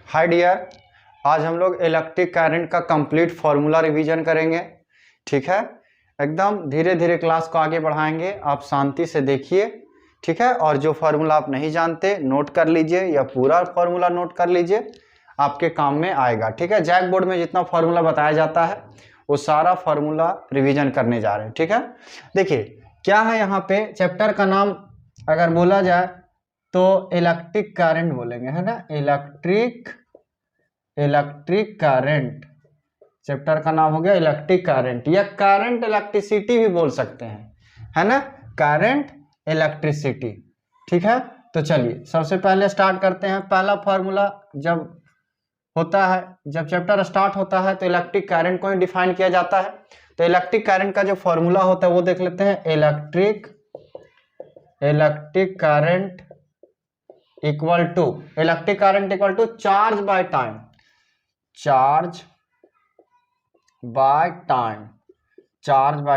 Hi dear, आज हम लोग इलेक्ट्रिक करंट का कंप्लीट फार्मूला रिवीजन करेंगे। ठीक है, एकदम धीरे धीरे क्लास को आगे बढ़ाएंगे, आप शांति से देखिए। ठीक है, और जो फार्मूला आप नहीं जानते नोट कर लीजिए या पूरा फार्मूला नोट कर लीजिए, आपके काम में आएगा। ठीक है, जैक बोर्ड में जितना फार्मूला बताया जाता है वो सारा फार्मूला रिवीजन करने जा रहे हैं। ठीक है, देखिए क्या है यहाँ पे, चैप्टर का नाम अगर बोला जाए तो इलेक्ट्रिक करंट बोलेंगे, है ना। इलेक्ट्रिक करंट चैप्टर का नाम हो गया इलेक्ट्रिक करंट, या करंट इलेक्ट्रिसिटी भी बोल सकते हैं, है ना, करंट इलेक्ट्रिसिटी। ठीक है, तो चलिए सबसे पहले स्टार्ट करते हैं। पहला फार्मूला जब होता है, जब चैप्टर स्टार्ट होता है तो इलेक्ट्रिक करंट को ही डिफाइन किया जाता है। तो इलेक्ट्रिक करंट का जो फॉर्मूला होता है वो देख लेते हैं। Electric current equal to charge by time, charge by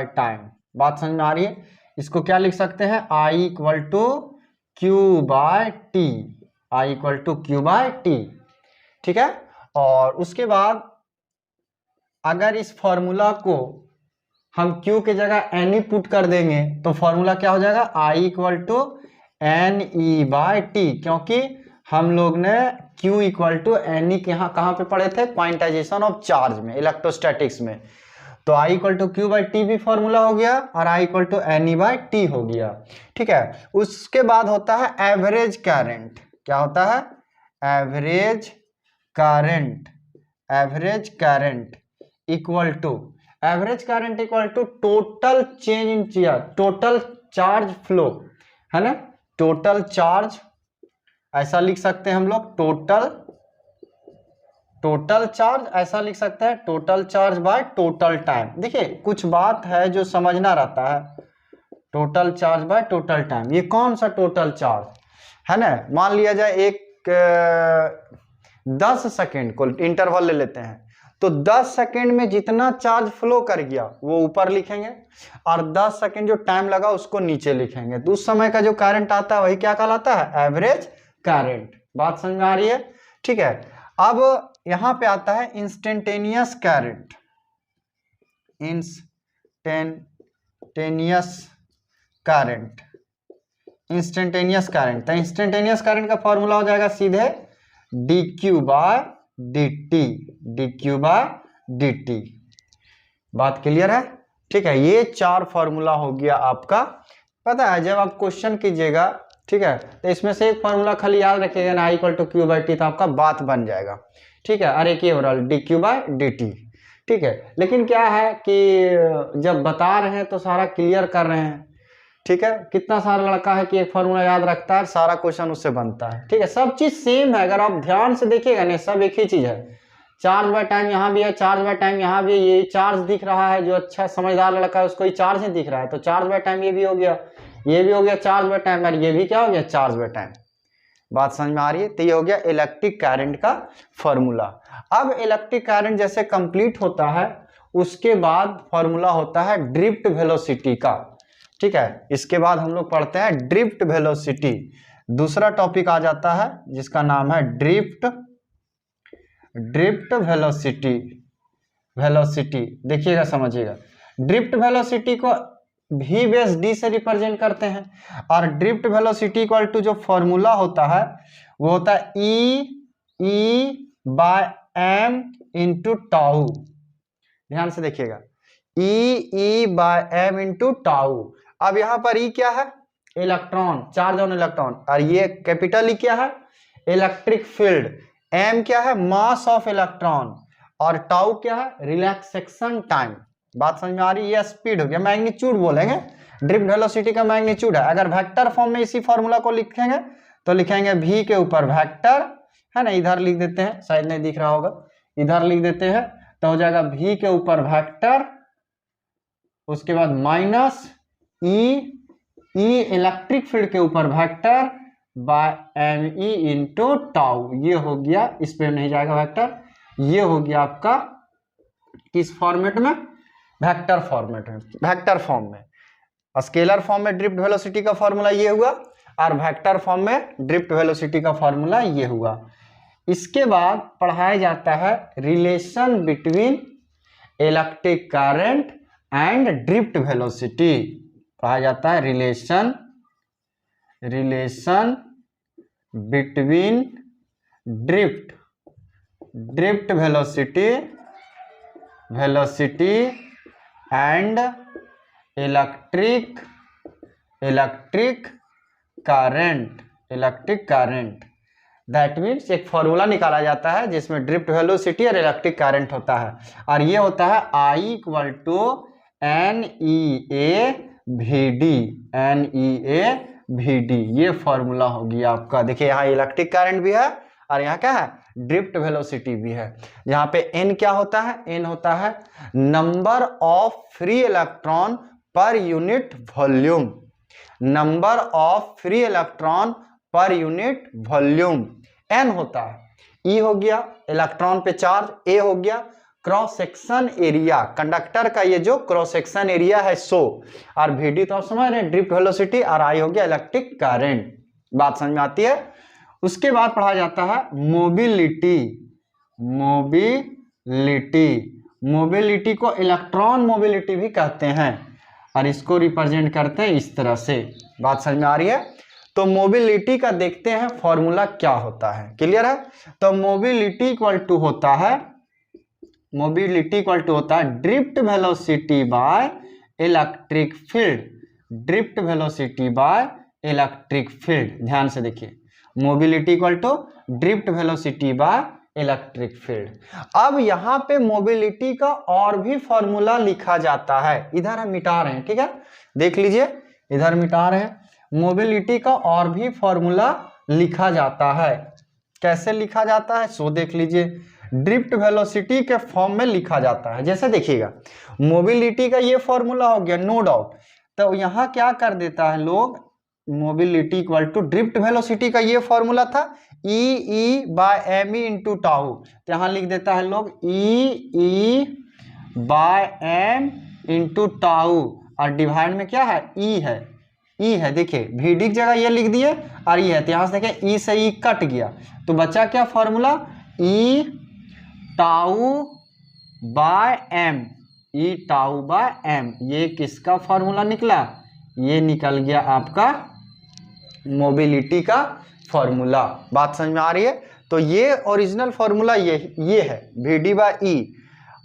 time. बात समझ में आ रही है? इसको क्या लिख सकते हैं, I equal to Q by T. ठीक है, और उसके बाद अगर इस फॉर्मूला को हम Q की जगह N पुट कर देंगे तो फॉर्मूला क्या हो जाएगा, I equal to NE by T, क्योंकि हम लोग ने Q इक्वल टू NE के यहाँ कहाँ पे पढ़े थे, क्वांटाइजेशन ऑफ चार्ज में, इलेक्ट्रोस्टैटिक्स में। तो I equal to Q by T भी फॉर्मूला हो गया और I equal to NE by T हो गया। ठीक है, उसके बाद होता है एवरेज करंट। क्या होता है, average current equal to total change in charge, total charge flow, है ना, टोटल चार्ज, ऐसा लिख सकते हैं हम लोग, टोटल चार्ज ऐसा लिख सकते हैं, total charge by total time. देखिए कुछ बात है जो समझना रहता है, total charge by total time. ये कौन सा टोटल चार्ज है ना, मान लिया जाए एक 10 सेकेंड को इंटरवल ले लेते हैं, तो 10 सेकेंड में जितना चार्ज फ्लो कर गया वो ऊपर लिखेंगे और 10 सेकेंड जो टाइम लगा उसको नीचे लिखेंगे, तो उस समय का जो करंट आता है वही क्या कहलाता है, एवरेज करंट। बात समझ में आ रही है? ठीक है, अब यहां पे आता है इंस्टेंटेनियस करंट। तो इंस्टेंटेनियस करंट का फॉर्मूला हो जाएगा सीधे dq बाय dt। बात क्लियर है? ठीक है, ये चार फॉर्मूला हो गया आपका। पता है जब आप क्वेश्चन कीजिएगा, ठीक है, तो इसमें से एक फॉर्मूला खाली याद रखिएगा ना, I equal to Q by T, तो आपका बात बन जाएगा। ठीक है, अरे की ओवरऑल dq बाय dt। ठीक है, लेकिन क्या है कि जब बता रहे हैं तो सारा क्लियर कर रहे हैं। ठीक है, कितना सारा लड़का है कि एक फॉर्मूला याद रखता है, सारा क्वेश्चन उससे बनता है। ठीक है, सब चीज सेम है, अगर आप ध्यान से देखिएगा ना सब एक ही चीज है। चार्ज बाय टाइम यहाँ भी है, चार्ज बाय टाइम यहाँ भी है, ये चार्ज दिख रहा है, जो अच्छा समझदार लड़का है उसको ये चार्ज ही दिख रहा है, तो चार्ज बाय टाइम ये भी हो गया, ये भी हो गया चार्ज बाय टाइम, और ये भी क्या हो गया, चार्ज बाय टाइम। बात समझ में आ रही है? तो ये हो गया इलेक्ट्रिक करंट का फॉर्मूला। अब इलेक्ट्रिक करंट जैसे कंप्लीट होता है उसके बाद फॉर्मूला होता है ड्रिफ्ट वेलोसिटी का। ठीक है, इसके बाद हम लोग पढ़ते हैं ड्रिफ्ट वेलोसिटी। दूसरा टॉपिक आ जाता है जिसका नाम है ड्रिफ्ट वेलोसिटी। देखिएगा समझिएगा, ड्रिफ्ट वेलोसिटी को v बेस d से रिप्रेजेंट करते हैं, और ड्रिफ्ट वेलोसिटी इक्वल टू जो फॉर्मूला होता है वो होता है e by m into tau. ध्यान से देखिएगा, e by m into tau. अब यहाँ पर E क्या है, इलेक्ट्रॉन, चार्ज ऑन इलेक्ट्रॉन, और ये कैपिटल E क्या है, इलेक्ट्रिक फील्ड, M क्या है, मास ऑफ इलेक्ट्रॉन, और टाउ क्या है, रिलैक्सेशन टाइम। बात समझ में आ रही है? ये स्पीड हो गया, मैग्नीट्यूड बोलेंगे, ड्रिफ्ट वेलोसिटी का मैग्नीट्यूड है। अगर वेक्टर फॉर्म में इसी फॉर्मूला को लिखेंगे तो लिखेंगे v के ऊपर वेक्टर, है ना, इधर लिख देते हैं, शायद नहीं दिख रहा होगा, इधर लिख देते हैं, तो हो जाएगा v के ऊपर वेक्टर, उसके बाद माइनस ई इलेक्ट्रिक फील्ड के ऊपर vector by M E into tau. ये हो गया, इस पे नहीं जाएगा वेक्टर, ये हो गया आपका किस फॉर्मेट में, वेक्टर फॉर्म में। स्केलर फॉर्म में ड्रिफ्ट वेलोसिटी का फॉर्मूला ये हुआ, और वेक्टर फॉर्म में ड्रिफ्ट वेलोसिटी का फॉर्मूला ये हुआ। इसके बाद पढ़ाया जाता है relation between electric current and drift velocity. पढ़ाया जाता है relation between drift velocity and electric current. That means एक फॉर्मूला निकाला जाता है जिसमें ड्रिफ्ट वेलोसिटी और इलेक्ट्रिक करंट होता है, और ये होता है I = NEA/VD। ये फॉर्मूला होगी आपका। देखिए यहाँ इलेक्ट्रिक करंट भी है और यहाँ क्या है, ड्रिफ्ट वेलोसिटी भी है। यहाँ पे n क्या होता है, n होता है number of free electron per unit volume. Number of free electron per unit volume n होता है। E हो गया इलेक्ट्रॉन पे चार्ज, A हो गया क्रॉस सेक्शन एरिया, कंडक्टर का ये जो क्रॉस सेक्शन एरिया है सो, और VD तो आप समझ रहे हैं ड्रिफ्ट वेलोसिटी, और I हो गया इलेक्ट्रिक करंट। बात समझ में आती है। उसके बाद पढ़ा जाता है मोबिलिटी को इलेक्ट्रॉन मोबिलिटी भी कहते हैं, और इसको रिप्रेजेंट करते हैं इस तरह से। बात समझ में आ रही है। तो मोबिलिटी का देखते हैं फॉर्मूला क्या होता है, क्लियर है। तो मोबिलिटी इक्वल टू होता है drift velocity by electric field. ध्यान से देखिए, mobility equal to drift velocity by electric field. अब यहाँ पे मोबिलिटी का और भी फॉर्मूला लिखा जाता है, इधर हम मिटा रहे हैं, ठीक है, देख लीजिए इधर मिटा रहे हैं। मोबिलिटी का और भी फॉर्मूला लिखा जाता है। कैसे लिखा जाता है सो देख लीजिए। ड्रिफ्ट वेलोसिटी के फॉर्म में लिखा जाता है। जैसे देखिएगा मोबिलिटी का ये फॉर्मूला हो गया नो डाउट, तो यहाँ क्या कर देता है लोग, mobility equal to drift velocity का ये फॉर्मूला था E/me × टाउ, तो यहाँ लिख देता है लोग E/m × टाउ, और डिवाइड में क्या है E है। देखिए VD की जगह ये लिख दिए और E है, तो यहाँ से देखिए E से E कट गया, तो बचा क्या फॉर्मूला E/m। ये किसका फॉर्मूला निकला, ये निकल गया आपका मोबिलिटी का फॉर्मूला। बात समझ में आ रही है। तो ये ओरिजिनल फॉर्मूला ये है VD/E,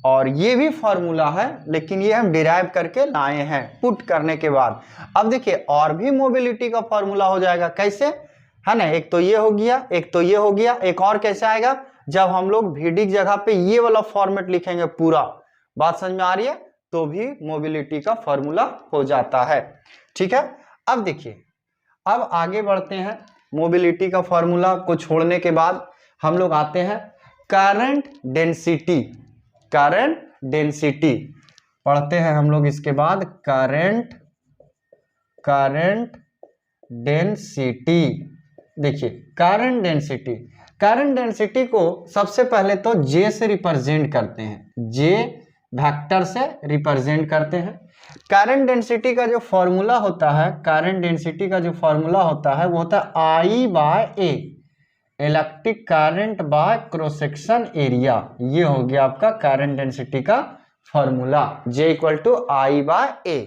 और ये भी फॉर्मूला है लेकिन ये हम डिराइव करके लाए हैं पुट करने के बाद। अब देखिए और भी मोबिलिटी का फॉर्मूला हो जाएगा, कैसे है ना, एक तो ये हो गया, एक तो ये हो गया, एक और कैसे आएगा जब हम लोग VD की जगह पे ये वाला फॉर्मेट लिखेंगे पूरा। बात समझ में आ रही है। तो भी मोबिलिटी का फॉर्मूला हो जाता है, ठीक है। अब देखिए, अब आगे बढ़ते हैं। मोबिलिटी का फॉर्मूला को छोड़ने के बाद हम लोग आते हैं करंट डेंसिटी पढ़ते हैं हम लोग। इसके बाद करंट डेंसिटी। देखिए करंट डेंसिटी को सबसे पहले तो J से रिप्रेजेंट करते हैं, J वेक्टर से रिप्रेजेंट करते हैं। करंट डेंसिटी का जो फॉर्मूला होता है, वो होता है I/A, electric current by cross section area. ये हो गया आपका करंट डेंसिटी का फॉर्मूला, J = I/A,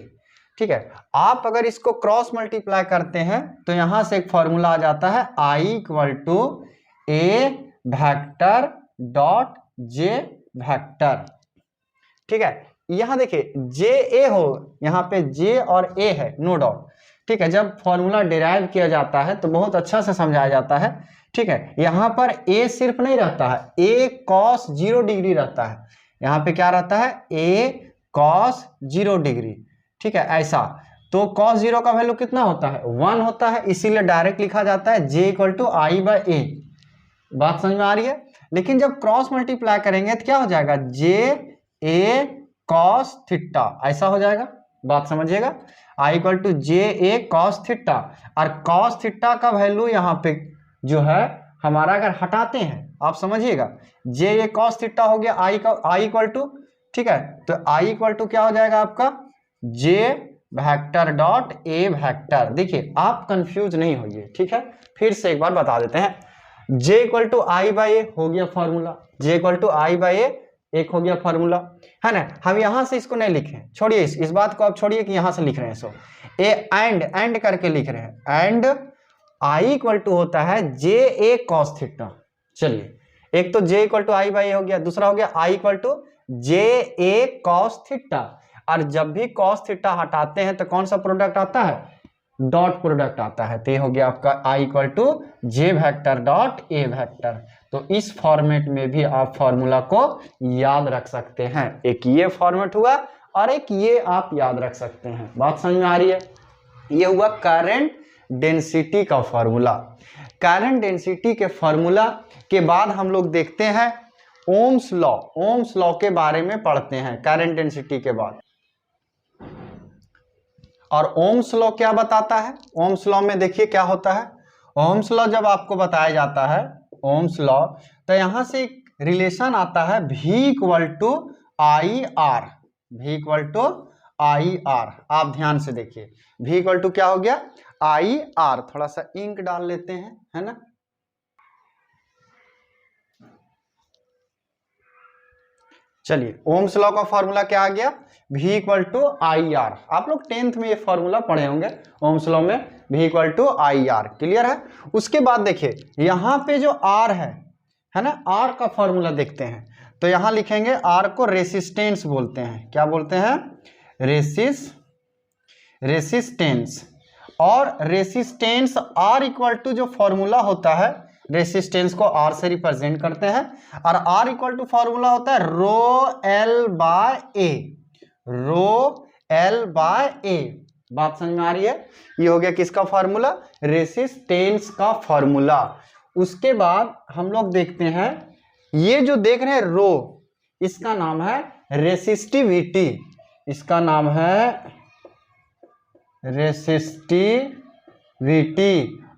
ठीक है। आप अगर इसको क्रॉस मल्टीप्लाई करते हैं तो यहां से एक फॉर्मूला आ जाता है I = A vector dot J vector, ठीक है। यहां देखिए JA हो, यहाँ पे J और A है नो डाउट, ठीक है। जब फॉर्मूला डिराइव किया जाता है तो बहुत अच्छा से समझाया जाता है, ठीक है। यहाँ पर A सिर्फ नहीं रहता है, A cos 0 डिग्री रहता है। यहाँ पे क्या रहता है, A cos 0 डिग्री, ठीक है। ऐसा तो cos 0 का वैल्यू कितना होता है, 1 होता है, इसीलिए डायरेक्ट लिखा जाता है J = I/A। बात समझ में आ रही है। लेकिन जब क्रॉस मल्टीप्लाई करेंगे तो क्या हो जाएगा, JA cos θ, ऐसा हो जाएगा। बात समझिएगा, I = JA cos θ, और cos θ का वैल्यू यहाँ पे जो है हमारा अगर हटाते हैं, आप समझिएगा JA cos θ हो गया I = ठीक है। तो I = क्या हो जाएगा आपका J vector dot A vector. देखिए आप कंफ्यूज नहीं होइए, ठीक है। फिर से एक बार बता देते हैं। J equal to I by A हो गया formula, J equal to I by A एक हो गया फॉर्मूला, है ना। हम यहां से इसको नहीं लिखे, छोड़िए इस बात को आप छोड़िए कि यहां से लिख रहे हैं, सो ए एंड करके लिख रहे हैं, एंड आई इक्वल टू होता है जे ए कॉस थीटा। चलिए एक तो J equal to I by A हो गया, दूसरा हो गया I equal to J A cos theta. और जब भी कॉस थीटा हटाते हैं तो कौन सा प्रोडक्ट आता है, डॉट प्रोडक्ट आता है, तो ये हो गया आपका I equal to J vector dot A vector. तो इस फॉर्मेट में भी आप फॉर्मूला को याद रख सकते हैं, एक ये फॉर्मेट हुआ और एक ये आप याद रख सकते हैं। बात समझ में आ रही है। ये हुआ करंट डेंसिटी का फॉर्मूला। करंट डेंसिटी के फॉर्मूला के बाद हम लोग देखते हैं ओम्स लॉ। ओम्स लॉ के बारे में पढ़ते हैं करंट डेंसिटी के बाद। और ओम्स लॉ क्या बताता है, ओम्स लॉ में देखिए क्या होता है। ओम्स लॉ जब आपको बताया जाता है ओम्स लॉ, तो यहां से एक रिलेशन आता है V equal to I R, V equal to I R. आप ध्यान से देखिए V इक्वल टू क्या हो गया, आई आर। थोड़ा सा इंक डाल लेते हैं, है ना। चलिए ओम्स लॉ का फॉर्मूला क्या आ गया, V equal to I R. आप लोग 10th में ये फॉर्मूला पढ़े होंगे ओम्स लॉ में, V equal to I R. Clear है। उसके बाद देखिए यहाँ पे जो R है ना, R का फॉर्मूला देखते हैं। तो यहाँ लिखेंगे R को रेसिस्टेंस बोलते हैं। क्या बोलते हैं, रेसिस्टेंस। और रेसिस्टेंस R इक्वल टू जो फॉर्मूला होता है, रेसिस्टेंस को R से रिप्रेजेंट करते हैं, और R इक्वल टू फॉर्मूला होता है rho L by A, rho L by A. बात समझ में आ रही है। ये हो गया किसका फॉर्मूला, रेसिस्टेंस का फॉर्मूला। उसके बाद हम लोग देखते हैं ये जो देख रहे हैं रो, इसका नाम है रेसिस्टिविटी, इसका नाम है रेसिस्टिविटी।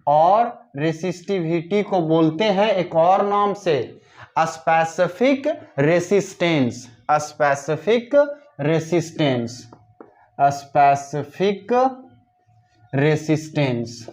और रेसिस्टिविटी को बोलते हैं एक और नाम से specific resistance, specific resistance, specific resistance,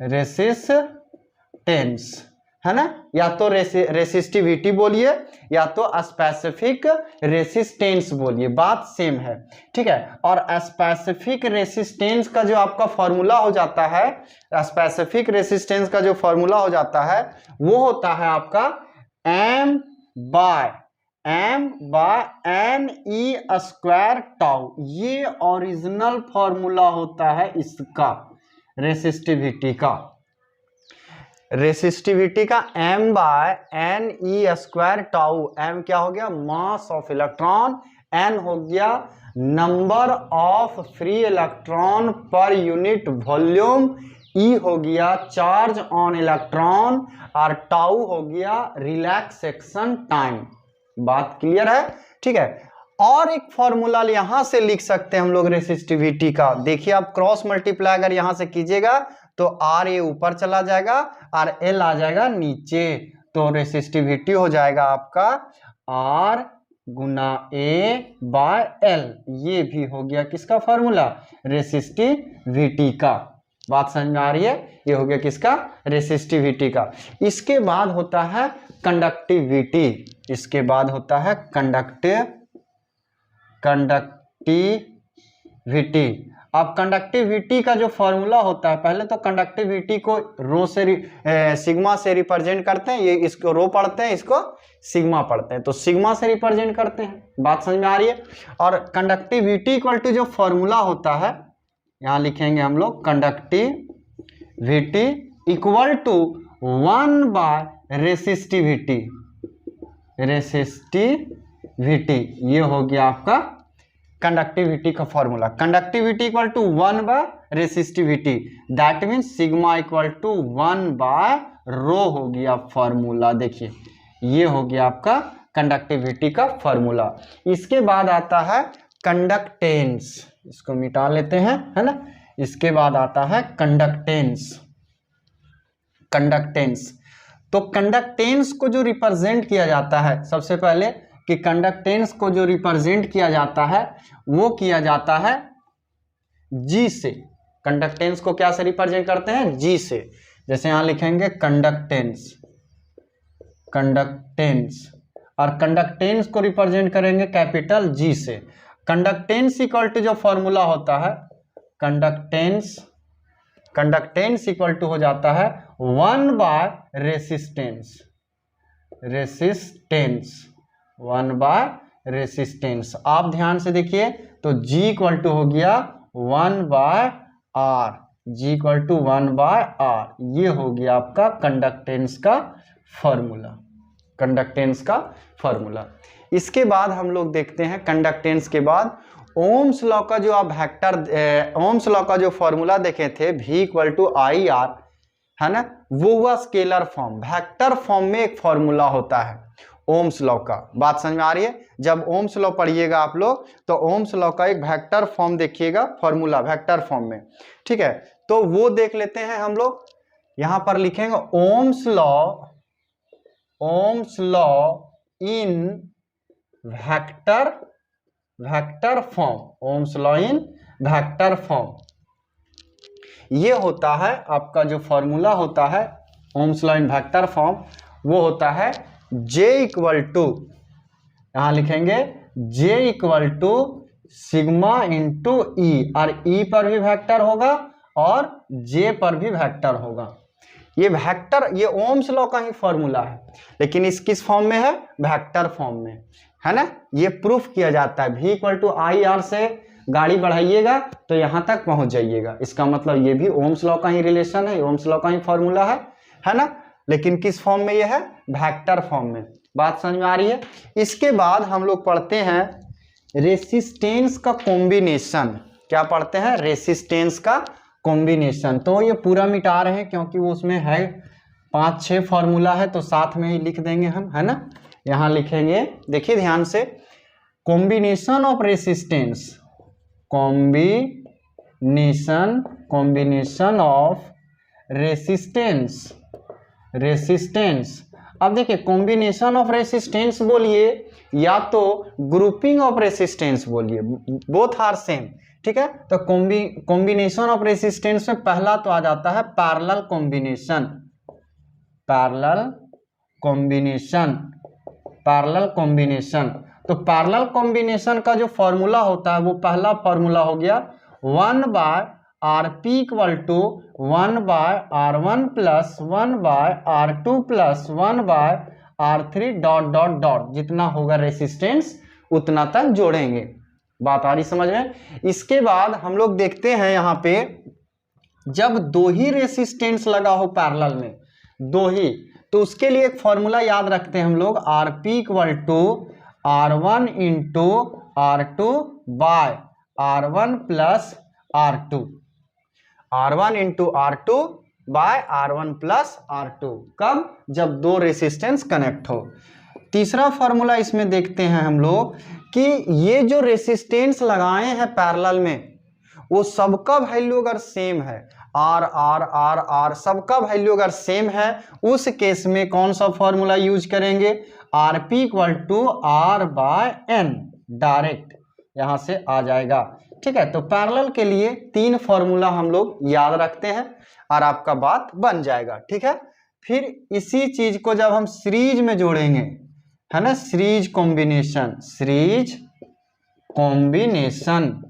resistance, है ना। या तो रेसिस्टिविटी बोलिए या तो स्पेसिफिक रेसिस्टेंस बोलिए, बात सेम है, ठीक है। और स्पेसिफिक रेसिस्टेंस का जो आपका फॉर्मूला हो जाता है, स्पेसिफिक रेसिस्टेंस का जो फॉर्मूला हो जाता है वो होता है आपका m by n e square tau. ये ओरिजिनल फॉर्मूला होता है इसका, रेसिस्टिविटी का, रेसिस्टिविटी का m by n e square tau. m क्या हो गया, मास ऑफ इलेक्ट्रॉन, n हो गया number of free electron per unit volume, E हो गया चार्ज ऑन इलेक्ट्रॉन, और टाउ हो गया रिलैक्सेशन टाइम। बात क्लियर है, ठीक है। और एक फॉर्मूला यहां से लिख सकते हैं हम लोग रेसिस्टिविटी का। देखिए आप क्रॉस मल्टीप्लाई अगर यहां से कीजिएगा तो R ए ऊपर चला जाएगा और L आ जाएगा नीचे, तो रेसिस्टिविटी हो जाएगा आपका R गुना A बाय L। ये भी हो गया किसका फॉर्मूला, रेसिस्टिविटी का। बात समझ में आ रही है। ये हो गया किसका, रेसिस्टिविटी का। इसके बाद होता है कंडक्टिविटी, इसके बाद होता है कंडक्टिविटी। अब कंडक्टिविटी का जो फॉर्मूला होता है, पहले तो कंडक्टिविटी को रो से सिग्मा से रिप्रेजेंट करते हैं, ये इसको रो पढ़ते हैं, इसको सिग्मा पढ़ते हैं, तो सिग्मा से रिप्रेजेंट करते हैं। बात समझ में आ रही है। और कंडक्टिविटी इक्वल टू जो फॉर्मूला होता है, यहाँ लिखेंगे हम लोग conductivity equal to 1 by resistivity, resistivity. ये हो गया आपका कंडक्टिविटी का formula. Conductivity equal to 1 by resistivity, that means sigma equal to 1 by rho हो गया फॉर्मूला। देखिए ये हो गया आपका कंडक्टिविटी का फॉर्मूला। इसके बाद आता है कंडक्टेंस, इसको मिटा लेते हैं, है ना। इसके बाद आता है कंडक्टेंस। कंडक्टेंस, तो कंडक्टेंस को जो रिप्रेजेंट किया जाता है, सबसे पहले कि कंडक्टेंस को जो रिप्रेजेंट किया जाता है वो किया जाता है G से। कंडक्टेंस को क्या से रिप्रेजेंट करते हैं, G से। जैसे यहाँ लिखेंगे कंडक्टेंस, कंडक्टेंस, और कंडक्टेंस को रिप्रेजेंट करेंगे कैपिटल जी से। कंडक्टेंस इक्वल टू जो फॉर्मूला होता है, कंडक्टेंस, कंडक्टेंस इक्वल टू हो जाता है 1 by resistance, resistance, 1 by resistance. आप ध्यान से देखिए तो G इक्वल टू हो गया 1 by R, G equal to 1 by R। ये हो गया आपका कंडक्टेंस का फॉर्मूला, कंडक्टेंस का फॉर्मूला। इसके बाद हम लोग देखते हैं कंडक्टेंस के बाद ओम्स लॉ का जो आप वेक्टर, ओम्स लॉ का जो फॉर्मूला देखे थे V equal to I R, है ना, वो हुआ स्केलर फॉर्म। वेक्टर फॉर्म में एक फॉर्मूला होता है ओम्स लॉ का। बात समझ में आ रही है? जब ओम्स लॉ पढ़िएगा आप लोग तो ओम्स लॉ का एक वेक्टर फॉर्म देखिएगा, फॉर्मूला वेक्टर फॉर्म में, ठीक है। तो वो देख लेते हैं हम लोग। यहां पर लिखेंगे Ohm's law, Ohm's law in vector, vector form, Ohm's law in vector form. ये होता है आपका जो फॉर्मूला होता है Ohm's law in vector form, वो होता है J इक्वल टू, यहां लिखेंगे J equal to sigma into E, और ई पर भी वेक्टर होगा और J पर भी वेक्टर होगा। ये वेक्टर, ये ओम्स लॉ का ही फॉर्मूला है, लेकिन इस किस फॉर्म में है? वेक्टर फॉर्म में, है ना। ये प्रूफ किया जाता है, V equal to I R से गाड़ी बढ़ाइएगा तो यहां तक पहुंच जाइएगा। इसका मतलब ये भी ओम्स लॉ का ही रिलेशन है, ओम्स लॉ का ही फॉर्मूला है ना। लेकिन किस फॉर्म में ये है? वेक्टर फॉर्म में। बात समझ में आ रही है? इसके बाद हम लोग पढ़ते हैं रेसिस्टेंस का कॉम्बिनेशन। क्या पढ़ते हैं? रेसिस्टेंस का कॉम्बिनेशन। तो ये पूरा मिटा रहे हैं क्योंकि वो उसमें है 5-6 फॉर्मूला है, तो साथ में ही लिख देंगे हम, है ना। यहां लिखेंगे, देखिए ध्यान से, combination of resistance, combination, combination of resistance, resistance. अब देखिए कॉम्बिनेशन ऑफ रेसिस्टेंस बोलिए या तो ग्रुपिंग ऑफ रेसिस्टेंस बोलिए, बोथ आर सेम, ठीक है। तो कॉम्बिनेशन ऑफ रेसिस्टेंस में पहला तो आ जाता है parallel combination, parallel combination, parallel combination. तो पैरेलल कॉम्बिनेशन का जो फॉर्मूला होता है वो पहला फॉर्मूला हो गया 1 by R P equal to 1 by R1 plus 1 by R2 plus 1 by R3 dot dot dot, जितना होगा रेसिस्टेंस उतना तक जोड़ेंगे। बात आ रही समझ में? इसके बाद हम लोग देखते हैं यहाँ पे, जब दो ही रेसिस्टेंस लगा हो पैरेलल में, दो ही, तो उसके लिए एक फॉर्मूला याद रखते हैं हम लोग, R P equal to R1 into R2 by R1 plus R2, R1 into R2 by R1 plus R2। कब? जब दो रेसिस्टेंस कनेक्ट हो। तीसरा फॉर्मूला इसमें देखते हैं हम लोग कि ये जो रेसिस्टेंस लगाए हैं पैरेलल में, वो सबका वैल्यू अगर सेम है, आर आर आर आर, सबका वैल्यू अगर सेम है, उस केस में कौन सा फॉर्मूला यूज करेंगे? R P equal to R by N, direct यहां से आ जाएगा, ठीक है। तो पैरेलल के लिए 3 फॉर्मूला हम लोग याद रखते हैं और आपका बात बन जाएगा, ठीक है। फिर इसी चीज को जब हम सीरीज में जोड़ेंगे, है ना, series combination, series combination,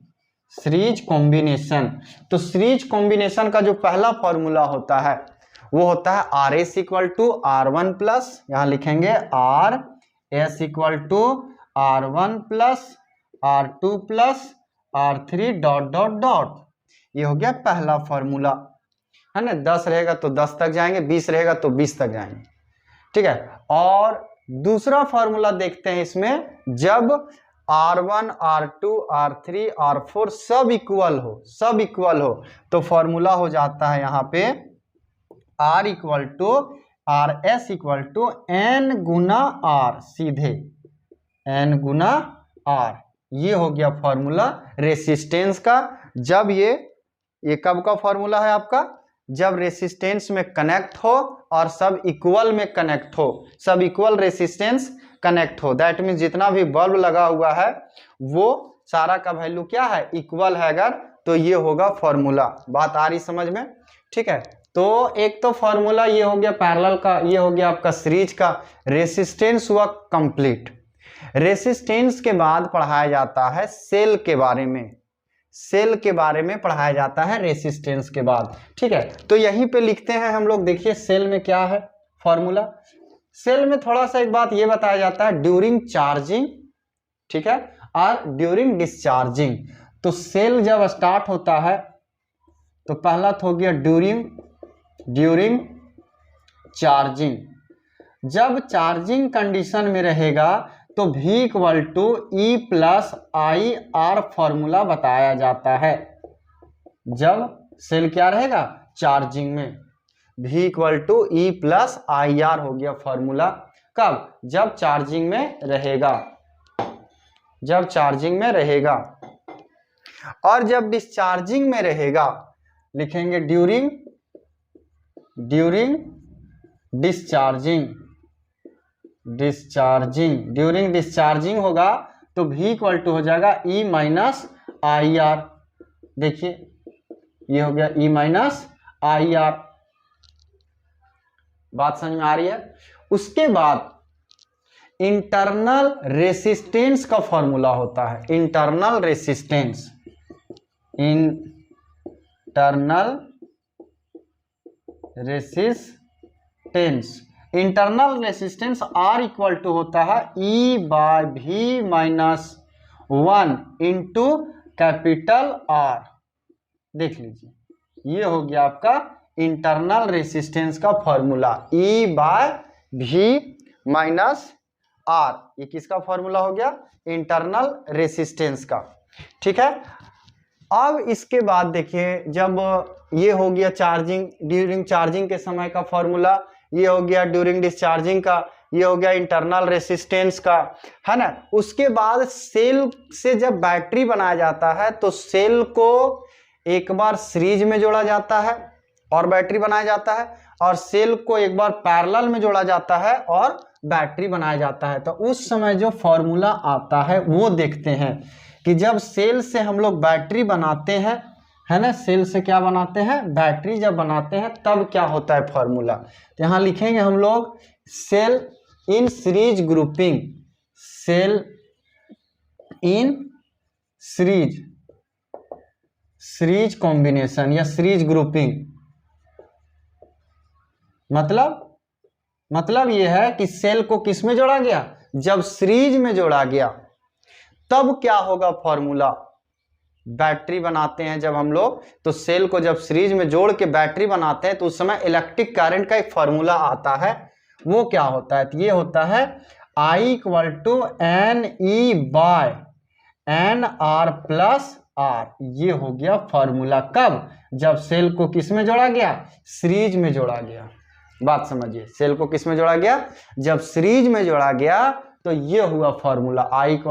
series combination. तो सीरीज कॉम्बिनेशन का जो पहला फॉर्मूला होता है वो होता है R S equal to R1 plus, यहां लिखेंगे R S equal to R1 plus R2 plus R3 dot dot dot. ये हो गया पहला फॉर्मूला, है ना। 10 रहेगा तो 10 तक जाएंगे, 20 रहेगा तो 20 तक जाएंगे, ठीक है। और दूसरा फॉर्मूला देखते हैं इसमें, जब R1 R2 R3 R4 सब इक्वल हो, सब इक्वल हो, तो फॉर्मूला हो जाता है यहाँ पे R equal to R S equal to N गुना आर, सीधे एन गुना आर। ये हो गया फॉर्मूला रेसिस्टेंस का। जब ये कब का फॉर्मूला है आपका? जब रेसिस्टेंस में कनेक्ट हो और सब इक्वल में कनेक्ट हो, सब इक्वल रेसिस्टेंस कनेक्ट हो, दैट मीन्स जितना भी बल्ब लगा हुआ है वो सारा का वैल्यू क्या है? इक्वल है अगर, तो ये होगा फॉर्मूला। बात आ रही समझ में? ठीक है। तो एक तो फॉर्मूला ये हो गया पैरेलल का, ये हो गया आपका सीरीज का। रेसिस्टेंस हुआ कंप्लीट। रेसिस्टेंस के बाद पढ़ाया जाता है सेल के बारे में, सेल के बारे में पढ़ाया जाता है रेसिस्टेंस के बाद, ठीक है। तो यहीं पे लिखते हैं हम लोग, देखिए सेल में क्या है फॉर्मूला। सेल में थोड़ा सा एक बात ये बताया जाता है ड्यूरिंग चार्जिंग, ठीक है, और ड्यूरिंग डिस्चार्जिंग। तो सेल जब स्टार्ट होता है तो पहला तो हो गया ड्यूरिंग चार्जिंग। जब चार्जिंग कंडीशन में रहेगा तो V = E + IR फॉर्मूला बताया जाता है। जब सेल क्या रहेगा चार्जिंग में, V = E + IR हो गया फॉर्मूला। कब? जब चार्जिंग में रहेगा, जब चार्जिंग में रहेगा। और जब डिस्चार्जिंग में रहेगा लिखेंगे ड्यूरिंग डिस्चार्जिंग। ड्यूरिंग डिस्चार्जिंग होगा तो V = हो जाएगा E - IR। देखिए ये हो गया E - IR। बात समझ में आ रही है। उसके बाद इंटरनल रेसिस्टेंस का फॉर्मूला होता है। इंटरनल रेसिस्टेंस R = होता है E/V - 1 × कैपिटल R। देख लीजिए ये हो गया आपका इंटरनल रेसिस्टेंस का फॉर्मूला E/V - R। ये किसका फॉर्मूला हो गया? इंटरनल रेसिस्टेंस का, ठीक है। अब इसके बाद देखिए जब ये हो गया चार्जिंग, ड्यूरिंग चार्जिंग के समय का फॉर्मूला, ये हो गया ड्यूरिंग डिस्चार्जिंग का, ये हो गया इंटरनल रेसिस्टेंस का, है ना। उसके बाद सेल से जब बैटरी बनाया जाता है तो सेल को एक बार सीरीज में जोड़ा जाता है और बैटरी बनाया जाता है, और सेल को एक बार पैरेलल में जोड़ा जाता है और बैटरी बनाया जाता है। तो उस समय जो फॉर्मूला आता है वो देखते हैं कि जब सेल से हम लोग बैटरी बनाते हैं, है ना, सेल से क्या बनाते हैं बैटरी जब बनाते हैं तब क्या होता है फॉर्मूला। तो यहाँ लिखेंगे हम लोग cell in series grouping, cell in series combination या सीरीज ग्रुपिंग। मतलब ये है कि सेल को किस में जोड़ा गया, जब सीरीज में जोड़ा गया तब क्या होगा फॉर्मूला। बैटरी बनाते हैं जब हम लोग, तो सेल को जब सीरीज में जोड़ के बैटरी बनाते हैं तो उस समय इलेक्ट्रिक करंट का एक फॉर्मूला आता है। वो क्या होता है? तो ये होता है I = NE/NR + R। ये हो गया फॉर्मूला। कब? जब सेल को किस में जोड़ा गया, सीरीज में जोड़ा गया। बात समझिए, सेल को किस में जोड़ा गया, जब सीरीज में जोड़ा गया तो ये हुआ फॉर्मूला I =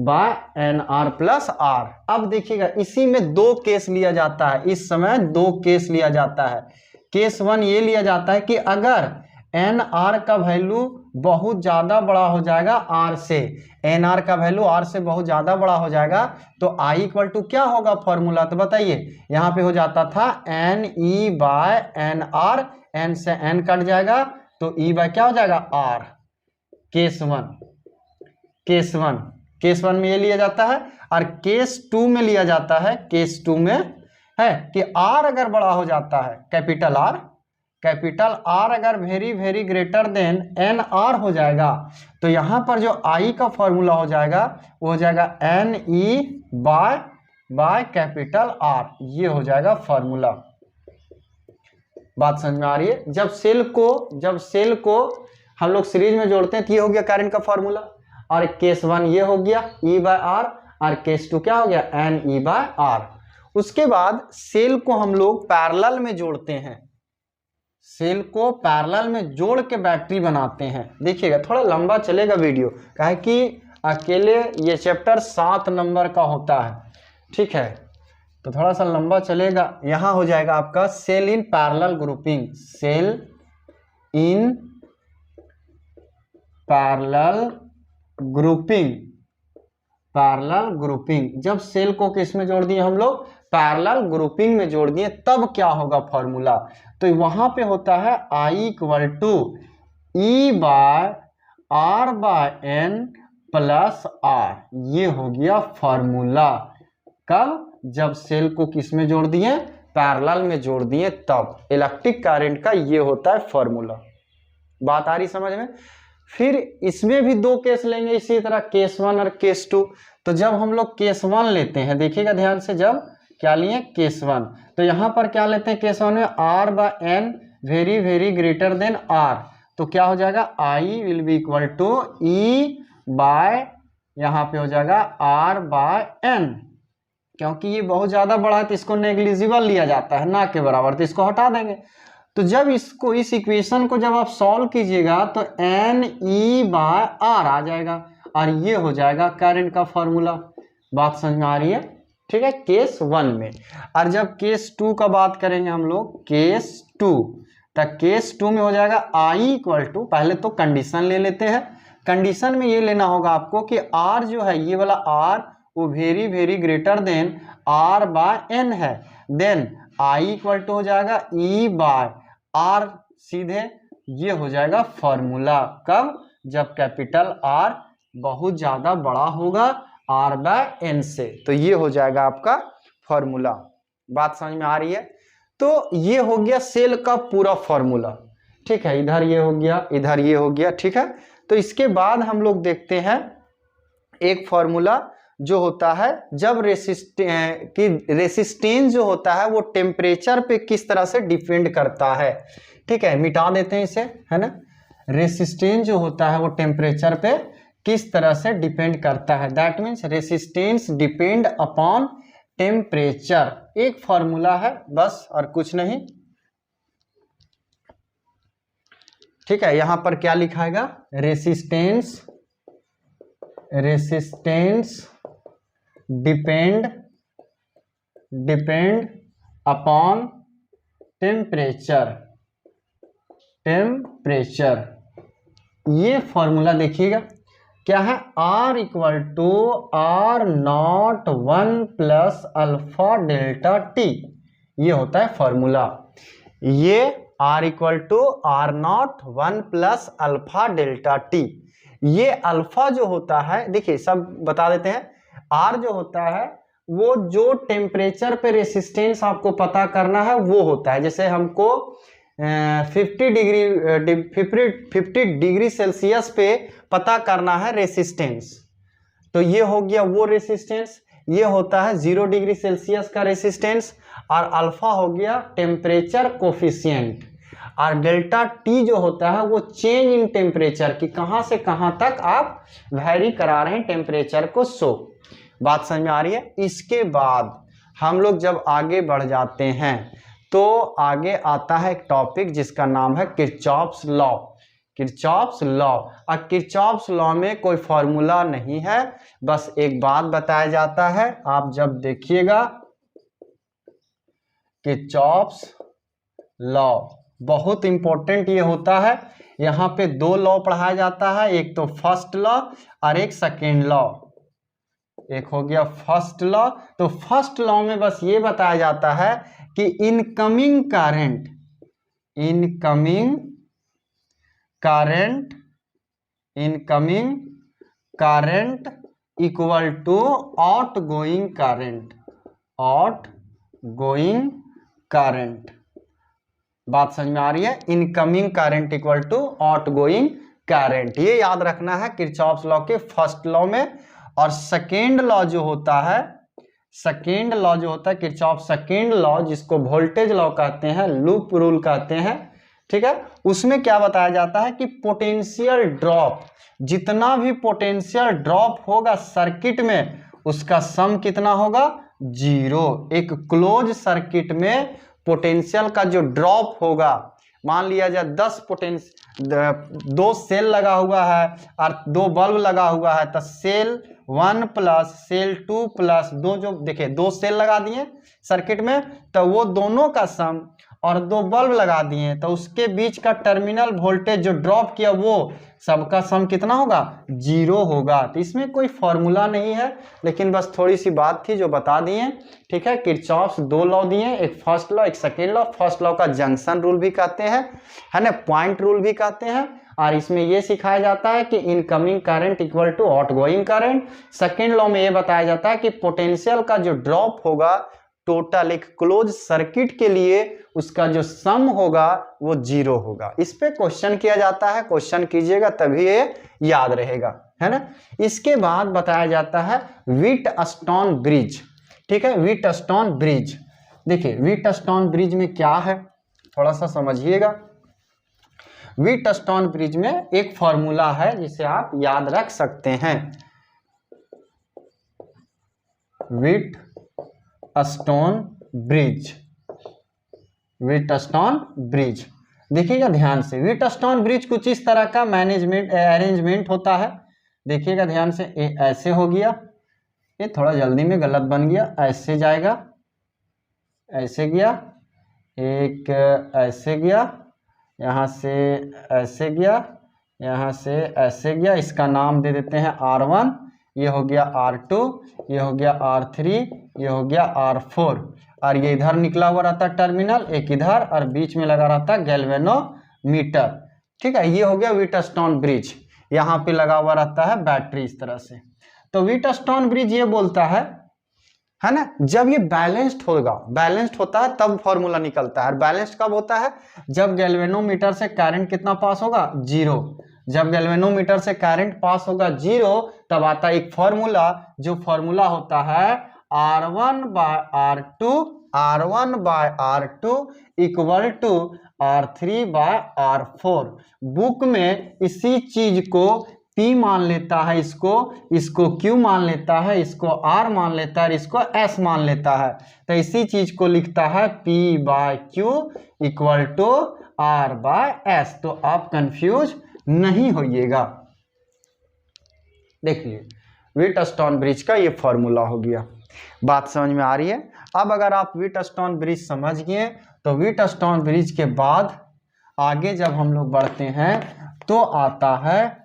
NE/NR + R। अब देखिएगा इसी में दो केस लिया जाता है, इस समय दो केस लिया जाता है। केस 1 ये लिया जाता है कि अगर NR का वैल्यू बहुत ज्यादा बड़ा हो जाएगा R से, NR का वैल्यू R से बहुत ज्यादा बड़ा हो जाएगा तो I = क्या होगा फॉर्मूला, तो बताइए। यहाँ पे हो जाता था NE/NR, N से N कट जाएगा तो E/ क्या हो जाएगा R। केस 1 में ये लिया जाता है। और केस 2 में लिया जाता है, केस 2 में है कि R अगर बड़ा हो जाता है, कैपिटल R अगर वेरी ग्रेटर देन NR हो जाएगा तो यहाँ पर जो I का फॉर्मूला हो जाएगा वो हो जाएगा NE/कैपिटल R। ये हो जाएगा फॉर्मूला। बात समझ में आ रही है। जब सेल को हम लोग सीरीज में जोड़ते हैं तो ये हो गया करंट का फॉर्मूला, और केस 1 ये हो गया E/R, और केस 2 क्या हो गया NE/R। उसके बाद सेल को हम लोग पैरेलल में जोड़ते हैं, सेल को पैरेलल में जोड़ के बैटरी बनाते हैं। देखिएगा थोड़ा लंबा चलेगा वीडियो, काहे कि अकेले ये चैप्टर 7 नंबर का होता है, ठीक है, तो थोड़ा सा लंबा चलेगा। यहाँ हो जाएगा आपका cell in parallel grouping, cell in parallel grouping. जब सेल को किस में जोड़ दिए हम लोग, पैरेलल ग्रुपिंग में जोड़ दिए तब क्या होगा फॉर्मूला। तो वहां पे होता है I equal to E by R by N plus R। ये हो गया फॉर्मूला। कब? जब सेल को किस में जोड़ दिए? पैरेलल में जोड़ दिए तब। इलेक्ट्रिक करंट का ये होता है फॉर्मूला। बात आ रही समझ में? फिर इसमें भी दो केस लेंगे इसी तरह, केस 1 और केस 2। तो जब हम लोग केस 1 लेते हैं, देखिएगा ध्यान से, जब क्या लिए? केस 1। तो यहां पर क्या लेते हैं केस 1 में? R by N very very greater than R। तो क्या हो जाएगा? I will be equal to E by, यहाँ पे हो जाएगा R बाय N। क्योंकि ये बहुत ज्यादा बड़ा है तो इसको नेग्लिजिबल लिया जाता है, ना के बराबर, तो इसको हटा देंगे। तो जब इसको, इस इक्वेशन को जब आप सॉल्व कीजिएगा तो NE बाय R आ जाएगा और ये हो जाएगा करंट का फॉर्मूला। बात समझ में आ रही है? ठीक है, केस 1 में। और जब केस 2 का बात करेंगे हम लोग, केस 2, तो केस 2 में हो जाएगा I इक्वल टू, पहले तो कंडीशन ले लेते हैं। कंडीशन में ये लेना होगा आपको कि R जो है, ये वाला R वो very very greater than R by N है। देन I इक्वल टू हो जाएगा E बाय R, सीधे ये हो जाएगा फॉर्मूला। कब? जब कैपिटल R बहुत ज्यादा बड़ा होगा R बाय N से, तो ये हो जाएगा आपका फॉर्मूला। बात समझ में आ रही है? तो ये हो गया सेल का पूरा फॉर्मूला। ठीक है, इधर ये हो गया, इधर ये हो गया। ठीक है, तो इसके बाद हम लोग देखते हैं एक फॉर्मूला जो होता है जब रेसिस्टेंस जो होता है वो टेम्परेचर पे किस तरह से डिपेंड करता है। ठीक है, मिटा देते हैं इसे, है ना। रेसिस्टेंस जो होता है वो टेम्परेचर पे किस तरह से डिपेंड करता है, that means resistance depend upon temperature. एक फॉर्मूला है बस, और कुछ नहीं। ठीक है, यहां पर क्या लिखाएगा? Resistance depend upon temperature. ये फॉर्मूला देखिएगा क्या है? R equal to R01 plus alpha delta T, ये होता है फॉर्मूला। ये R equal to R01 plus alpha delta T। ये अल्फा जो होता है, देखिए सब बता देते हैं। R जो होता है वो जो टेम्परेचर पे रेसिस्टेंस आपको पता करना है वो होता है। जैसे हमको 50 डिग्री सेल्सियस पे पता करना है रेसिस्टेंस, तो ये हो गया वो रेसिस्टेंस। ये होता है 0 डिग्री सेल्सियस का रेसिस्टेंस, और अल्फा हो गया टेम्परेचर कोफिशिएंट, और डेल्टा टी जो होता है वो चेंज इन टेम्परेचर की कहां से कहां तक आप वैरी करा रहे हैं टेम्परेचर को। सो बात समझ में आ रही है? इसके बाद हम लोग जब आगे बढ़ जाते हैं तो आगे आता है एक टॉपिक जिसका नाम है किरचॉफ्स लॉ। किरचॉफ्स लॉ, और किरचॉफ्स लॉ में कोई फॉर्मूला नहीं है, बस एक बात बताया जाता है। आप जब देखिएगा किरचॉफ्स लॉ बहुत इंपॉर्टेंट ये होता है। यहाँ पे दो लॉ पढ़ाया जाता है, एक तो फर्स्ट लॉ और एक सेकेंड लॉ। एक हो गया फर्स्ट लॉ, तो फर्स्ट लॉ में बस ये बताया जाता है कि incoming current equal to outgoing current. बात समझ में आ रही है? Incoming current equal to outgoing current, ये याद रखना है किरचॉफ्स लॉ के फर्स्ट लॉ में। और सेकेंड लॉ जो होता है किरचॉफ सेकेंड लॉ, जिसको वोल्टेज लॉ कहते हैं, लूप रूल कहते हैं। ठीक है, उसमें क्या बताया जाता है कि पोटेंशियल ड्रॉप, जितना भी पोटेंशियल ड्रॉप होगा सर्किट में उसका सम कितना होगा? 0। एक क्लोज सर्किट में पोटेंशियल का जो ड्रॉप होगा, मान लिया जाए 2 सेल लगा हुआ है और 2 बल्ब लगा हुआ है, तो सेल 1 प्लस सेल 2 प्लस 2, जो देखिए 2 सेल लगा दिए सर्किट में, तो वो दोनों का सम और 2 बल्ब लगा दिए तो उसके बीच का टर्मिनल वोल्टेज जो ड्रॉप किया वो सबका सम कितना होगा 0 होगा। तो इसमें कोई फॉर्मूला नहीं है, लेकिन बस थोड़ी सी बात थी जो बता दिए। ठीक है, किरचॉफ्स 2 लॉ दिए, एक फर्स्ट लॉ एक सेकेंड लॉ। फर्स्ट लॉ का जंक्शन रूल भी कहते हैं, है ना, पॉइंट रूल भी कहते हैं। और इसमें ये सिखाया जाता है कि incoming current equal to outgoing current. Second law में ये बताया जाता है कि पोटेंशियल का जो ड्रॉप होगा टोटल एक क्लोज सर्किट के लिए उसका जो सम होगा वो 0 होगा। इस पे क्वेश्चन किया जाता है, क्वेश्चन कीजिएगा तभी ये याद रहेगा, है ना। इसके बाद बताया जाता है व्हीटस्टोन ब्रिज। ठीक है, व्हीटस्टोन ब्रिज। देखिए व्हीटस्टोन ब्रिज में क्या है थोड़ा सा समझिएगा। व्हीटस्टोन ब्रिज में एक फॉर्मूला है जिसे आप याद रख सकते हैं, व्हीटस्टोन ब्रिज। व्हीटस्टोन ब्रिज देखिएगा ध्यान से। व्हीटस्टोन ब्रिज कुछ इस तरह का मैनेजमेंट अरेंजमेंट होता है। देखिएगा ध्यान से, ऐसे हो गया, ये थोड़ा जल्दी में गलत बन गया, ऐसे जाएगा, ऐसे गया, एक ऐसे गया, यहाँ से ऐसे गया, यहाँ से ऐसे गया। इसका नाम दे देते हैं R1, ये हो गया R2, ये हो गया R3, ये हो गया R4। और ये इधर निकला हुआ रहता है टर्मिनल, एक इधर, और बीच में लगा रहता है गैल्वेनोमीटर। ठीक है, ये हो गया व्हीटस्टोन ब्रिज। यहाँ पे लगा हुआ रहता है बैटरी इस तरह से। तो व्हीटस्टोन ब्रिज ये बोलता है ना, जब ये बैलेंस्ड होगा, बैलेंस्ड होता है तब फॉर्मूला निकलता है। और बैलेंस्ड कब होता है? जब गैल्वेनोमीटर से करंट कितना पास होगा? 0। जब गैल्वेनोमीटर से करंट पास होगा 0 तब आता है एक फॉर्मूला, जो फॉर्मूला होता है R1 by R2 equal to R3 by R4। Book में इसी चीज को P मान लेता है, इसको Q मान लेता है, इसको R मान लेता है, इसको S मान लेता है। तो इसी चीज को लिखता है P by Q equal to R by S। तो आप कंफ्यूज नहीं होइएगा। देखिए व्हीटस्टोन ब्रिज का ये फॉर्मूला हो गया। बात समझ में आ रही है? अब अगर आप व्हीटस्टोन ब्रिज समझ गए तो व्हीटस्टोन ब्रिज के बाद आगे जब हम लोग बढ़ते हैं तो आता है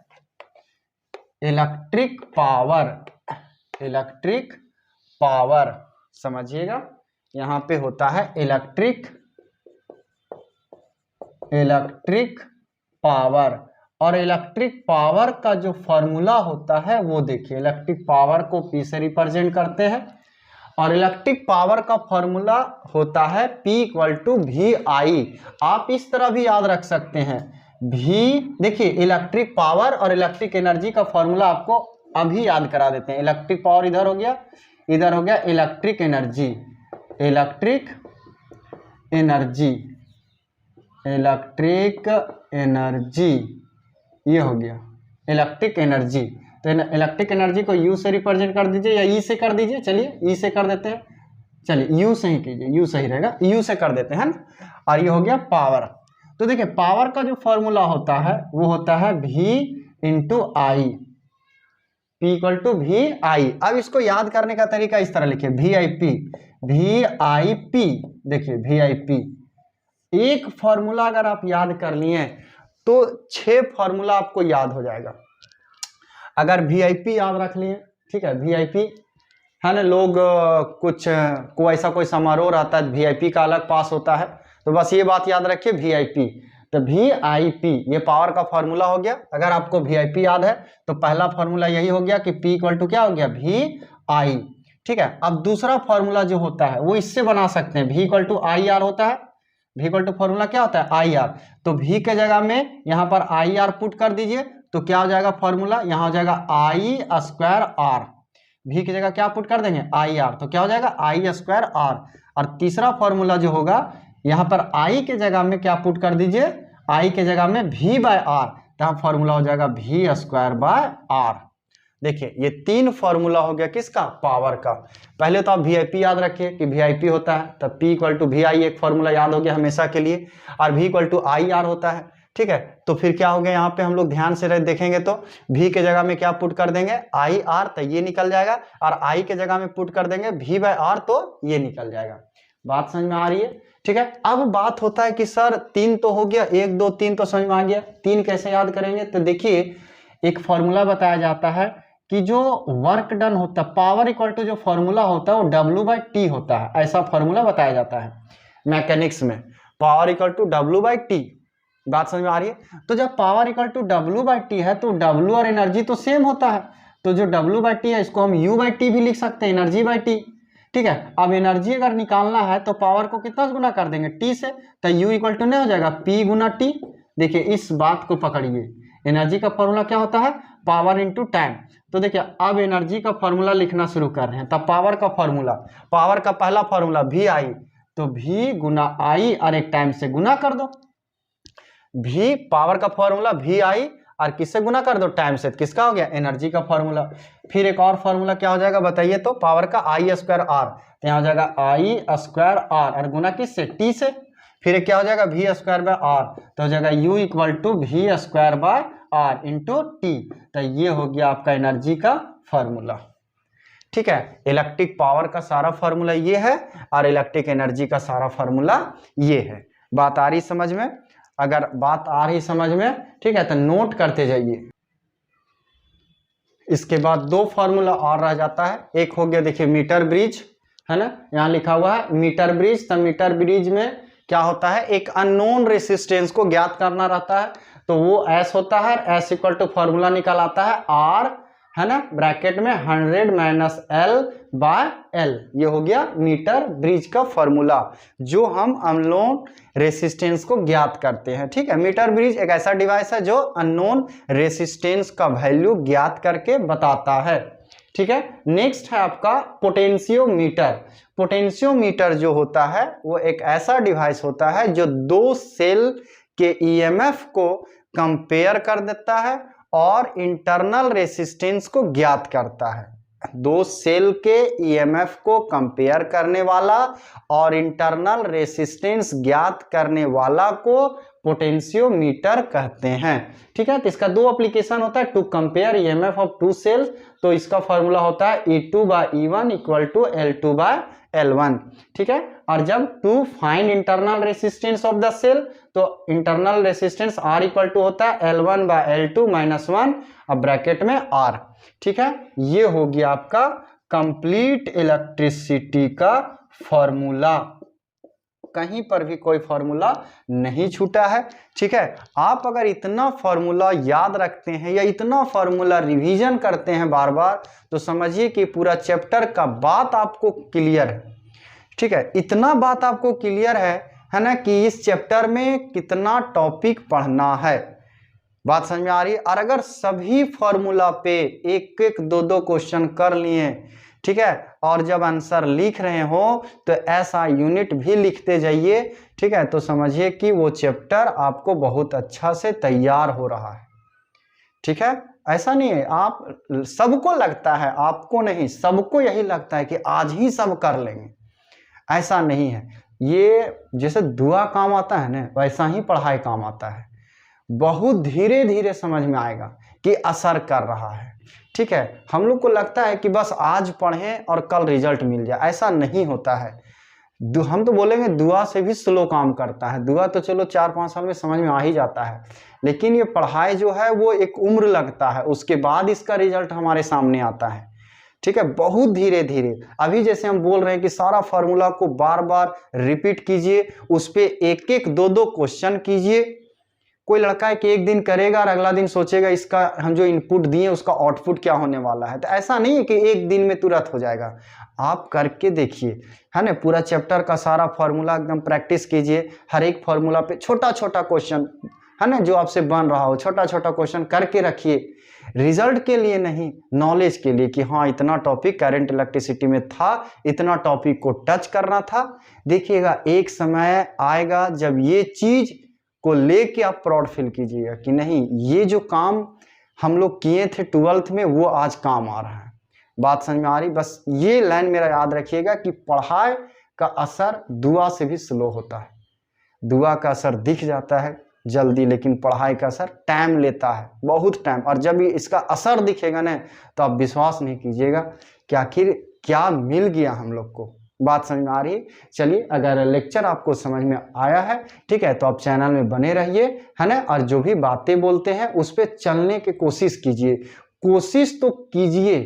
इलेक्ट्रिक पावर। इलेक्ट्रिक पावर समझिएगा, यहां पे होता है इलेक्ट्रिक पावर। और इलेक्ट्रिक पावर का जो फॉर्मूला होता है वो देखिए, इलेक्ट्रिक पावर को P से रिप्रेजेंट करते हैं। और इलेक्ट्रिक पावर का फॉर्मूला होता है P इक्वल टू VI। आप इस तरह भी याद रख सकते हैं, देखिए इलेक्ट्रिक पावर और इलेक्ट्रिक एनर्जी का फॉर्मूला आपको अभी याद करा देते हैं। इलेक्ट्रिक पावर इधर हो गया, इधर हो गया इलेक्ट्रिक एनर्जी। इलेक्ट्रिक एनर्जी ये हो गया इलेक्ट्रिक एनर्जी। तो इलेक्ट्रिक एनर्जी को U से रिप्रेजेंट कर दीजिए या E से कर दीजिए। चलिए E से कर देते हैं, चलिए U से ही कीजिए, U सही रहेगा, U से कर देते हैं। और ये हो गया पावर। तो देखिए पावर का जो फॉर्मूला होता है वो होता है V into I, P equal to VI। अब इसको याद करने का तरीका इस तरह लिखिए, VIP। देखिए VIP एक फॉर्मूला अगर आप याद कर लिए तो 6 फॉर्मूला आपको याद हो जाएगा अगर VIP याद रख लिए। ठीक है, VIP है ना, लोग ऐसा कोई समारोह रहता है VIP का अलग पास होता है, तो बस ये बात याद रखिए VIP। तो VIP ये पावर का फॉर्मूला हो गया। अगर आपको VIP याद है तो पहला फॉर्मूला यही हो गया कि P इक्वल टू क्या हो गया VI। ठीक है, अब दूसरा फॉर्मूला जो होता है वो इससे बना सकते हैं, V इक्वल टू IR होता है। V इक्वल टू फॉर्मूला क्या होता है IR। तो V के जगह में यहाँ पर IR पुट कर दीजिए तो क्या हो जाएगा फॉर्मूला, यहाँ हो जाएगा I स्क्वायर R। V की जगह क्या पुट कर देंगे IR, तो क्या हो जाएगा I स्क्वायर R। और तीसरा फॉर्मूला जो होगा यहाँ पर I के जगह में क्या पुट कर दीजिए, I के जगह में V बाय R, तो यहाँ फॉर्मूला हो जाएगा V स्क्वायर बाय R। देखिए ये 3 फॉर्मूला हो गया किसका, पावर का। पहले तो आप VIP याद रखिए कि VIP होता है, तब P इक्वल टू VI एक फॉर्मूला याद हो गया हमेशा के लिए, और V इक्वल टू IR होता है। ठीक है, तो फिर क्या हो गया यहाँ पे हम लोग ध्यान से देखेंगे तो V के जगह में क्या पुट कर देंगे IR, तो ये निकल जाएगा, और I के जगह में पुट कर देंगे V बाय R, तो ये निकल जाएगा। बात समझ में आ रही है? ठीक है, अब बात होता है कि सर 3 तो हो गया, 1 2 3 तो समझ में आ गया, 3 कैसे याद करेंगे? तो देखिए एक फॉर्मूला बताया जाता है कि जो वर्क डन होता है, पावर इक्वल टू जो फॉर्मूला होता है वो W/T होता है, ऐसा फॉर्मूला बताया जाता है मैकेनिक्स में, पावर इक्वल टू W/T। बात समझ में आ रही है? तो जब पावर इक्वल टू W/T है तो W और एनर्जी तो सेम होता है, तो जो W/T है इसको हम U/T भी लिख सकते हैं, एनर्जी/T। ठीक है, अब एनर्जी अगर निकालना है तो पावर को कितना गुना कर देंगे? T से, तो U इक्वल टू नहीं हो जाएगा P गुना T। देखिए इस बात को पकड़िए, एनर्जी का फॉर्मूला क्या होता है? Power into time. तो देखिए अब एनर्जी का फॉर्मूला लिखना शुरू कर रहे हैं, तब पावर का फॉर्मूला, पावर का पहला फॉर्मूला VI, तो V गुना I और एक टाइम से गुना कर दो। V पावर का फॉर्मूला VI और किससे गुना कर दो? टाइम से। किसका हो गया? एनर्जी का फॉर्मूला। फिर एक और फॉर्मूला क्या हो जाएगा बताइए? तो पावर का I² R, तो यहाँ हो जाएगा I² R और गुना किससे? T से। फिर क्या हो जाएगा? V²/R, तो हो जाएगा U equal to V²/R into T। तो ये हो गया आपका एनर्जी का फॉर्मूला। ठीक है, इलेक्ट्रिक पावर का सारा फॉर्मूला ये है और इलेक्ट्रिक एनर्जी का सारा फॉर्मूला ये है। बात आ रही समझ में? अगर बात आ रही समझ में, ठीक है, तो नोट करते जाइए। इसके बाद 2 फॉर्मूला और रह जाता है, एक हो गया देखिए मीटर ब्रिज, है ना, यहाँ लिखा हुआ है मीटर ब्रिज। तो मीटर ब्रिज में क्या होता है? एक अननोन रेसिस्टेंस को ज्ञात करना रहता है, तो वो S होता है, S इक्वल टू फॉर्मूला निकल आता है R, है ना, ब्रैकेट में 100 - L/L, ये हो गया मीटर ब्रिज का फॉर्मूला, जो हम अननोन रेसिस्टेंस को ज्ञात करते हैं। ठीक है, मीटर ब्रिज एक ऐसा डिवाइस है जो अननोन रेसिस्टेंस का वैल्यू ज्ञात करके बताता है। ठीक है, नेक्स्ट है आपका पोटेंशियोमीटर। पोटेंशियोमीटर जो होता है वो एक ऐसा डिवाइस होता है जो 2 सेल के EMF को कंपेयर कर देता है और इंटरनल रेसिस्टेंस को ज्ञात करता है। 2 सेल के EMF को कंपेयर करने वाला और इंटरनल रेसिस्टेंस ज्ञात करने वाला को पोटेंशियोमीटर कहते हैं। ठीक है, तो इसका 2 एप्लीकेशन होता है, to compare EMF of 2 cells, तो इसका फॉर्मूला होता है E2/E1 इक्वल टू L2/L1। ठीक है, और जब to find internal resistance of the cell, तो internal resistance R equal to होता है L1/L2 - 1 अब ब्रैकेट में R। ठीक है, ये हो गया आपका कंप्लीट इलेक्ट्रिसिटी का फॉर्मूला, कहीं पर भी कोई फॉर्मूला नहीं छूटा है। ठीक है, आप अगर इतना फॉर्मूला याद रखते हैं या इतना फॉर्मूला रिवीजन करते हैं बार बार, तो समझिए कि पूरा चैप्टर का बात आपको क्लियर है। ठीक है, इतना बात आपको क्लियर है ना, कि इस चैप्टर में कितना टॉपिक पढ़ना है। बात समझ में आ रही है? और अगर सभी फॉर्मूला पे 1-1, 2-2 क्वेश्चन कर लिए, ठीक है, और जब आंसर लिख रहे हो तो ऐसा यूनिट भी लिखते जाइए। ठीक है, तो समझिए कि वो चैप्टर आपको बहुत अच्छा से तैयार हो रहा है। ठीक है, ऐसा नहीं है आप सबको लगता है, आपको नहीं, सबको यही लगता है कि आज ही सब कर लेंगे, ऐसा नहीं है। ये जैसे दुआ काम आता है ना, वैसा ही पढ़ाई काम आता है। बहुत धीरे धीरे समझ में आएगा कि असर कर रहा है। ठीक है, हम लोग को लगता है कि बस आज पढ़ें और कल रिजल्ट मिल जाए, ऐसा नहीं होता है। हम तो बोलेंगे दुआ से भी स्लो काम करता है, दुआ तो चलो 4-5 साल में समझ में आ ही जाता है, लेकिन ये पढ़ाई जो है वो एक उम्र लगता है, उसके बाद इसका रिजल्ट हमारे सामने आता है। ठीक है, बहुत धीरे धीरे। अभी जैसे हम बोल रहे हैं कि सारा फार्मूला को बार बार रिपीट कीजिए, उस पर 1-1, 2-2 क्वेश्चन कीजिए। कोई लड़का है कि एक दिन करेगा और अगला दिन सोचेगा इसका हम जो इनपुट दिए उसका आउटपुट क्या होने वाला है, तो ऐसा नहीं है कि एक दिन में तुरंत हो जाएगा। आप करके देखिए, है ना, पूरा चैप्टर का सारा फार्मूला एकदम प्रैक्टिस कीजिए, हर एक फार्मूला पे छोटा छोटा क्वेश्चन, है ना, जो आपसे बन रहा हो छोटा छोटा क्वेश्चन करके रखिए। रिजल्ट के लिए नहीं, नॉलेज के लिए, कि हाँ इतना टॉपिक करंट इलेक्ट्रिसिटी में था, इतना टॉपिक को टच करना था। देखिएगा एक समय आएगा जब ये चीज को लेके आप प्राउड फील कीजिएगा कि नहीं, ये जो काम हम लोग किए थे 12th में वो आज काम आ रहा है। बात समझ में आ रही? बस ये लाइन मेरा याद रखिएगा कि पढ़ाई का असर दुआ से भी स्लो होता है। दुआ का असर दिख जाता है जल्दी, लेकिन पढ़ाई का असर टाइम लेता है, बहुत टाइम। और जब इसका असर दिखेगा ना, तो आप विश्वास नहीं कीजिएगा कि आखिर क्या मिल गया हम लोग को। बात समझ में आ रही है? चलिए, अगर लेक्चर आपको समझ में आया है, ठीक है, तो आप चैनल में बने रहिए, है ना, और जो भी बातें बोलते हैं उस पर चलने की कोशिश कीजिए, कोशिश तो कीजिए।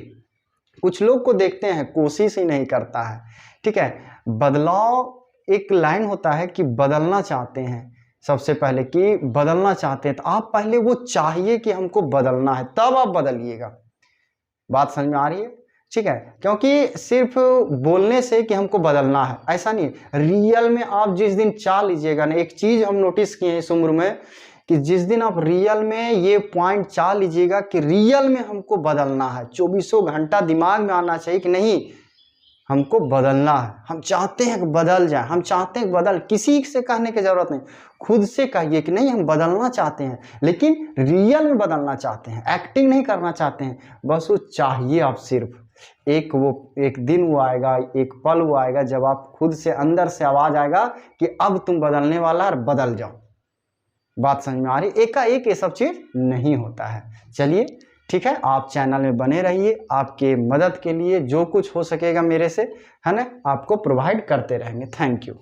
कुछ लोग को देखते हैं कोशिश ही नहीं करता है, ठीक है। बदलाव एक लाइन होता है कि बदलना चाहते हैं, सबसे पहले कि बदलना चाहते हैं, तो आप पहले वो चाहिए कि हमको बदलना है, तब आप बदलिएगा। बात समझ में आ रही है? ठीक है, क्योंकि सिर्फ बोलने से कि हमको बदलना है ऐसा नहीं, रियल में आप जिस दिन चाह लीजिएगा ना, एक चीज हम नोटिस किए हैं इस उम्र में कि जिस दिन आप रियल में ये पॉइंट चाह लीजिएगा कि रियल में हमको बदलना है, 24 घंटा दिमाग में आना चाहिए कि नहीं हमको बदलना है, हम चाहते हैं कि बदल जाए, हम चाहते हैं बदल, किसी से कहने की जरूरत नहीं, खुद से कहिए कि नहीं हम बदलना चाहते हैं, लेकिन रियल में बदलना चाहते हैं, एक्टिंग नहीं करना चाहते हैं, बस वो चाहिए आप सिर्फ। एक दिन वो आएगा, एक पल वो आएगा जब आप खुद से अंदर से आवाज आएगा कि अब तुम बदलने वाला और बदल जाओ। बात समझ में आ रही? एकाएक ये सब चीज नहीं होता है। चलिए ठीक है, आप चैनल में बने रहिए, आपके मदद के लिए जो कुछ हो सकेगा मेरे से, है ना, आपको प्रोवाइड करते रहेंगे। Thank you.